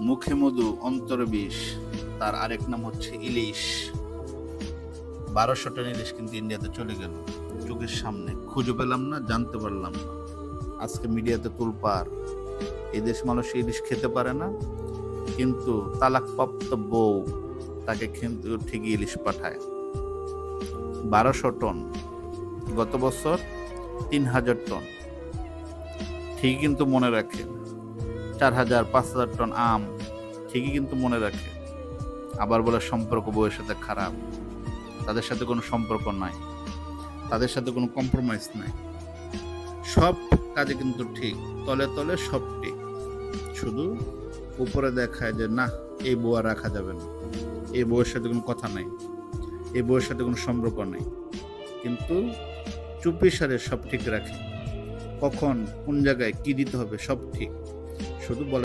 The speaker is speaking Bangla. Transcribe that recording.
মুখে মধু অন্তরে বিষ, তার আরেক নাম হচ্ছে ইলিশ। 1200 টন ইলিশ কিন্তু ইন্ডিয়াতে চলে গেল চোখের সামনে, খুঁজে পেলাম না, জানতে পারলাম না। আজকে মিডিয়াতে তোলপাড়, এদেশ মানুষ ইলিশ খেতে পারে না, কিন্তু তালাকপ্রাপ্ত বউ তাকে কিন্তু ঠিকই ইলিশ পাঠায়। 1200 টন, গত বছর 3000 টন, ঠিকই কিন্তু মনে রাখে। 4000 5000 টন আম, ঠিকই কিন্তু মনে রাখে। আবার বলে সম্পর্ক বউয়ের সাথে খারাপ, তাদের সাথে কোনো সম্পর্ক নাই, তাদের সাথে কোনো কম্প্রোমাইজ নাই, সব কাজে কিন্তু ঠিক, তলে তলে সব ঠিক, শুধু উপরে দেখায় যে না এই বউ আর রাখা যাবে না, এই বউয়ের সাথে কোনো কথা নাই, এই বউয়ের সাথে কোনো সম্পর্ক নেই, কিন্তু চুপি সারে সব ঠিক রাখে। কখন কোন জায়গায় কি দিতে হবে সব ঠিক, শুধু বলে